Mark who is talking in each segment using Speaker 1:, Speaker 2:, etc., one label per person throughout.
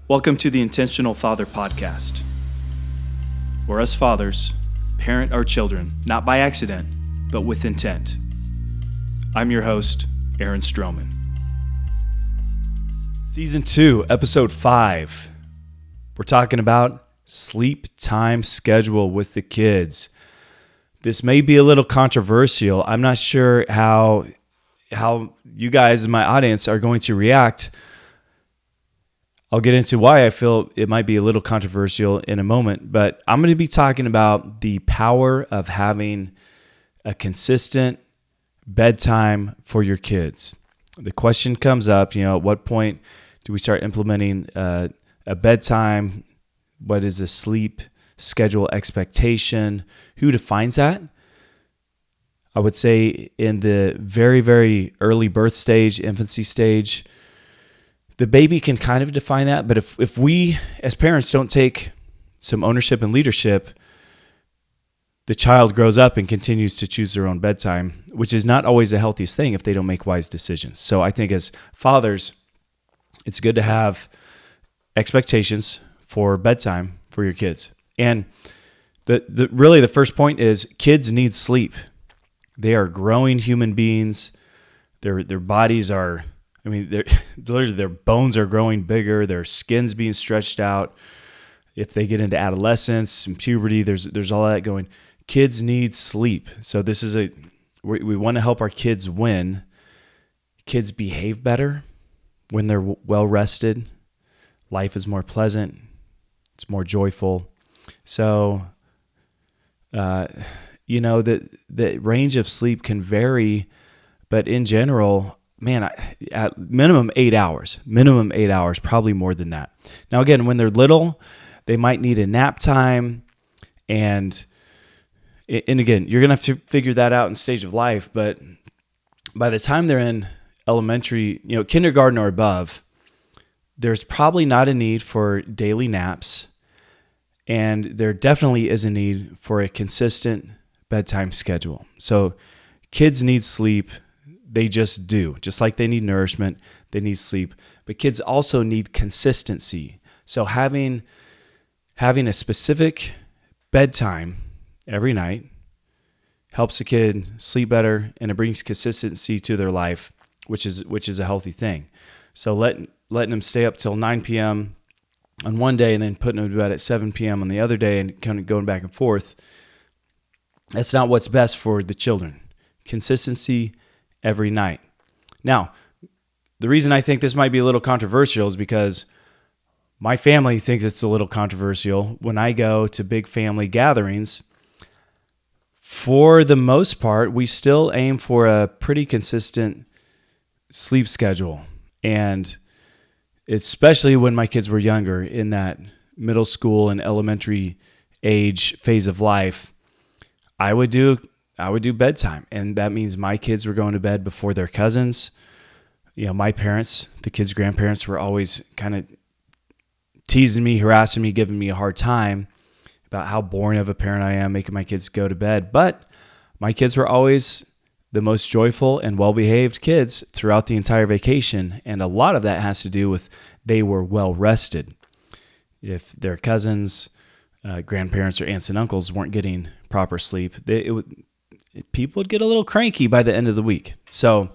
Speaker 1: Welcome to the Intentional Father Podcast, where us fathers parent our children, not by accident, but with intent. I'm your host, Aaron Stroman. Season 2, Episode 5. We're talking about sleep time schedule with the kids. This may be a little controversial. I'm not sure how you guys in my audience are going to react. I'll get into why I feel it might be a little controversial in a moment, but I'm going to be talking about the power of having a consistent bedtime for your kids. The question comes up, at what point do we start implementing a bedtime? What is a sleep schedule expectation? Who defines that? I would say in the very, very early birth stage, infancy stage, the baby can kind of define that, but if we as parents don't take some ownership and leadership, the child grows up and continues to choose their own bedtime, which is not always the healthiest thing if they don't make wise decisions. So I think as fathers, it's good to have expectations for bedtime for your kids. And the first point is kids need sleep. They are growing human beings. Their bodies are, their bones are growing bigger. Their skin's being stretched out. If they get into adolescence and puberty, there's all that going. Kids need sleep. So this is we want to help our kids win. Kids behave better when they're well rested. Life is more pleasant. It's more joyful. So, the range of sleep can vary, but in general, at minimum 8 hours, probably more than that. Now, again, when they're little, they might need a nap time. And again, you're going to have to figure that out in stage of life. But by the time they're in elementary, kindergarten or above, there's probably not a need for daily naps. And there definitely is a need for a consistent bedtime schedule. So kids need sleep. They just do. Just like they need nourishment, they need sleep. But kids also need consistency. So having a specific bedtime every night helps the kid sleep better, and it brings consistency to their life, which is a healthy thing. So letting them stay up till 9 p.m. on one day and then putting them to bed at 7 p.m. on the other day and kind of going back and forth, that's not what's best for the children. Consistency every night. Now, the reason I think this might be a little controversial is because my family thinks it's a little controversial. When I go to big family gatherings, for the most part, we still aim for a pretty consistent sleep schedule. And especially when my kids were younger, in that middle school and elementary age phase of life, I would do bedtime, and that means my kids were going to bed before their cousins. My parents, the kids' grandparents, were always kind of teasing me, harassing me, giving me a hard time about how boring of a parent I am, making my kids go to bed. But my kids were always the most joyful and well-behaved kids throughout the entire vacation, and a lot of that has to do with they were well-rested. If their cousins, grandparents, or aunts and uncles weren't getting proper sleep, people would get a little cranky by the end of the week. So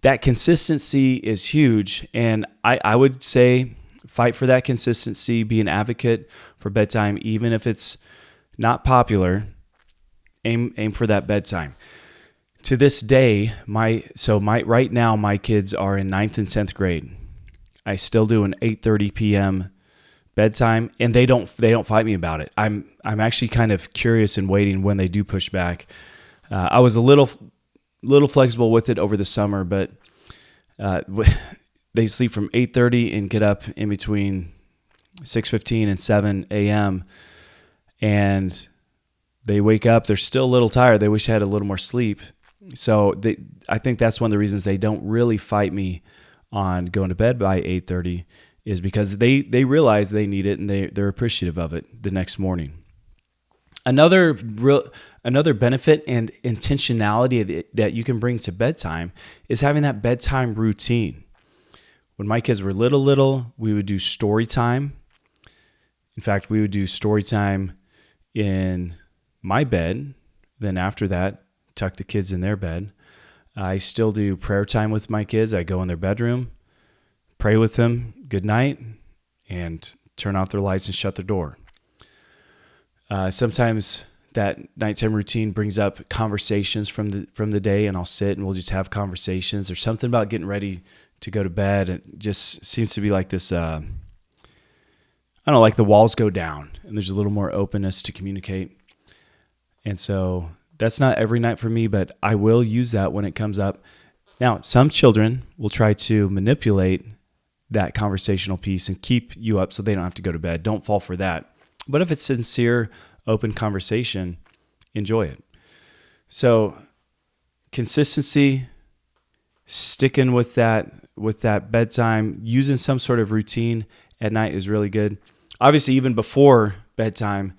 Speaker 1: that consistency is huge, and I would say fight for that consistency, be an advocate for bedtime, even if it's not popular. Aim for that bedtime. To this day, right now my kids are in 9th and 10th grade. I still do an 8:30 p.m. bedtime, and they don't fight me about it. I'm actually kind of curious and waiting when they do push back. I was a little flexible with it over the summer, but they sleep from 8:30 and get up in between 6:15 and 7 a.m. and they wake up. They're still a little tired. They wish they had a little more sleep. So I think that's one of the reasons they don't really fight me on going to bed by 8:30 is because they realize they need it, and they're appreciative of it the next morning. Another benefit and intentionality that you can bring to bedtime is having that bedtime routine. When my kids were little, we would do story time. In fact, we would do story time in my bed. Then after that, tuck the kids in their bed. I still do prayer time with my kids. I go in their bedroom, pray with them, good night, and turn off their lights and shut their door. Sometimes that nighttime routine brings up conversations from the day, and I'll sit and we'll just have conversations. There's something about getting ready to go to bed. It just seems to be like this, I don't know, like the walls go down and there's a little more openness to communicate. And so that's not every night for me, but I will use that when it comes up. Now, some children will try to manipulate that conversational piece and keep you up so they don't have to go to bed. Don't fall for that. But if it's sincere, open conversation, enjoy it. So consistency, sticking with that bedtime, using some sort of routine at night is really good. Obviously, even before bedtime,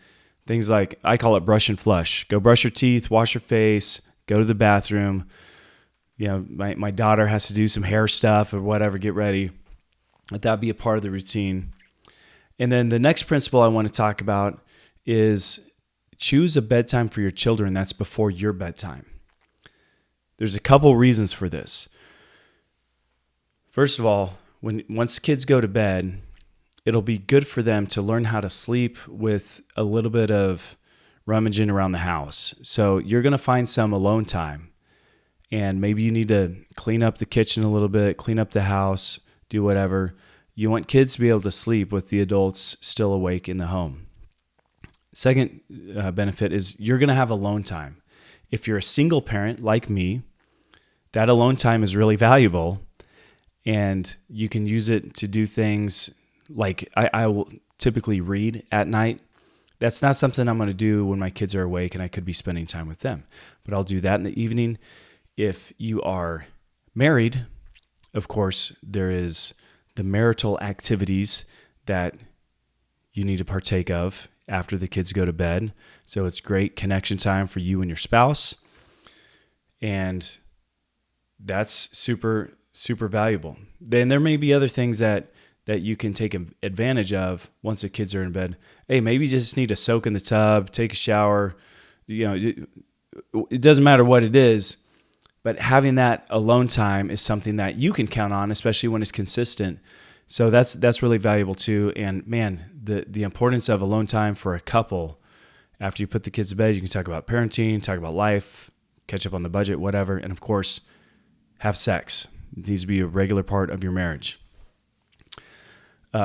Speaker 1: things like, I call it brush and flush. Go brush your teeth, wash your face, go to the bathroom. You know, my daughter has to do some hair stuff or whatever, get ready. Let that be a part of the routine. And then the next principle I want to talk about is choose a bedtime for your children that's before your bedtime. There's a couple reasons for this. First of all, once kids go to bed, it'll be good for them to learn how to sleep with a little bit of rummaging around the house. So you're going to find some alone time, and maybe you need to clean up the kitchen a little bit, clean up the house, do whatever. You want kids to be able to sleep with the adults still awake in the home. Second benefit is you're going to have alone time. If you're a single parent like me, that alone time is really valuable, and you can use it to do things like I will typically read at night. That's not something I'm going to do when my kids are awake and I could be spending time with them, but I'll do that in the evening. If you are married, of course, there is the marital activities that you need to partake of after the kids go to bed. So it's great connection time for you and your spouse. And that's super, super valuable. Then there may be other things that you can take advantage of once the kids are in bed. Hey, maybe you just need to soak in the tub, take a shower. You know, it doesn't matter what it is, but having that alone time is something that you can count on, especially when it's consistent. So that's really valuable too. And man, the importance of alone time for a couple after you put the kids to bed, you can talk about parenting, talk about life, catch up on the budget, whatever. And of course, have sex. It needs to be a regular part of your marriage.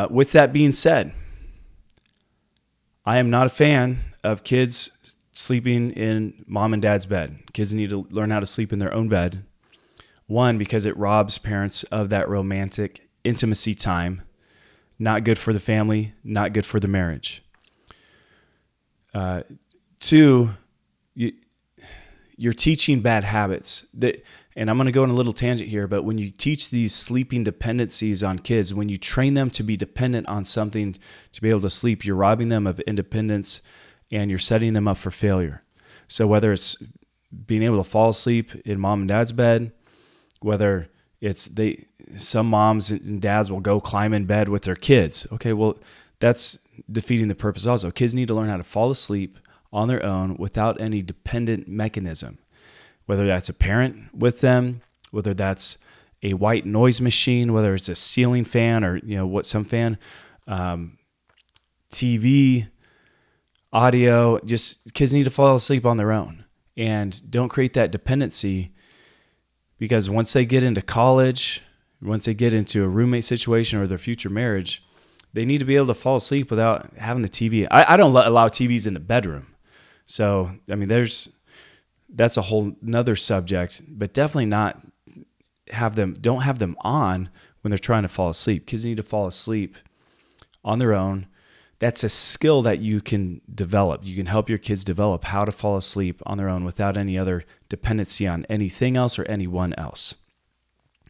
Speaker 1: With that being said, I am not a fan of kids sleeping in mom and dad's bed. Kids need to learn how to sleep in their own bed. One, because it robs parents of that romantic intimacy time. Not good for the family, not good for the marriage. Two, you're teaching bad habits. And I'm going to go on a little tangent here, but when you teach these sleeping dependencies on kids, when you train them to be dependent on something to be able to sleep, you're robbing them of independence and you're setting them up for failure. So whether it's being able to fall asleep in mom and dad's bed, whether it's some moms and dads will go climb in bed with their kids. Okay, well, that's defeating the purpose also. Kids need to learn how to fall asleep on their own without any dependent mechanism. Whether that's a parent with them, whether that's a white noise machine, whether it's a ceiling fan or some fan, TV, audio, just kids need to fall asleep on their own. And don't create that dependency, because once they get into college, once they get into a roommate situation or their future marriage, they need to be able to fall asleep without having the TV. I don't allow TVs in the bedroom. So, I mean, that's a whole nother subject, but definitely don't have them on when they're trying to fall asleep. Kids need to fall asleep on their own. That's a skill that you can develop. You can help your kids develop how to fall asleep on their own without any other dependency on anything else or anyone else.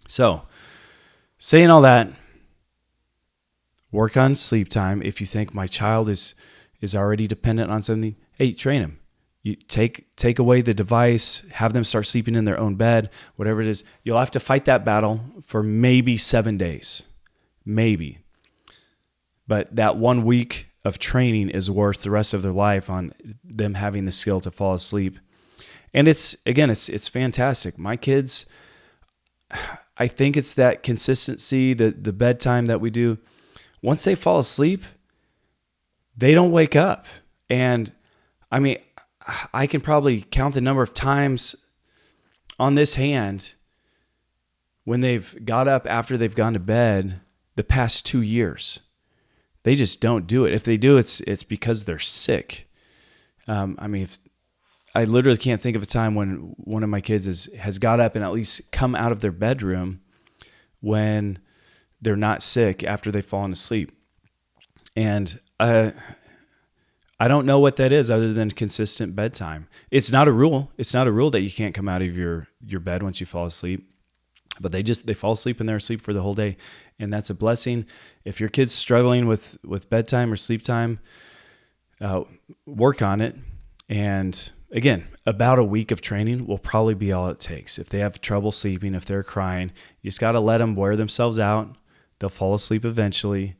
Speaker 1: So, saying all that, work on sleep time. If you think my child is already dependent on something, hey, train him. You take away the device, have them start sleeping in their own bed, whatever it is. You'll have to fight that battle for maybe 7 days. maybe. But that 1 week of training is worth the rest of their life on them having the skill to fall asleep. And it's fantastic. My kids, I think it's that consistency, the bedtime that we do. Once they fall asleep, they don't wake up. And I mean, I can probably count the number of times on this hand when they've got up after they've gone to bed the past 2 years. They just don't do it. If they do, it's because they're sick. I literally can't think of a time when one of my kids has got up and at least come out of their bedroom when they're not sick after they've fallen asleep. And I don't know what that is other than consistent bedtime. It's not a rule. It's not a rule that you can't come out of your bed once you fall asleep. But they fall asleep and they're asleep for the whole day. And that's a blessing. If your kid's struggling with bedtime or sleep time, work on it. And again, about a week of training will probably be all it takes. If they have trouble sleeping, if they're crying, you just got to let them wear themselves out. They'll fall asleep eventually.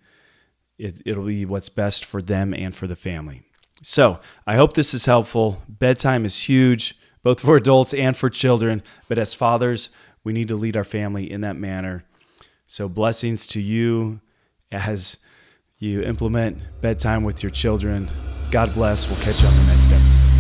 Speaker 1: It'll be what's best for them and for the family. So I hope this is helpful. Bedtime is huge, both for adults and for children. But as fathers, we need to lead our family in that manner. So blessings to you as you implement bedtime with your children. God bless. We'll catch you on the next episode.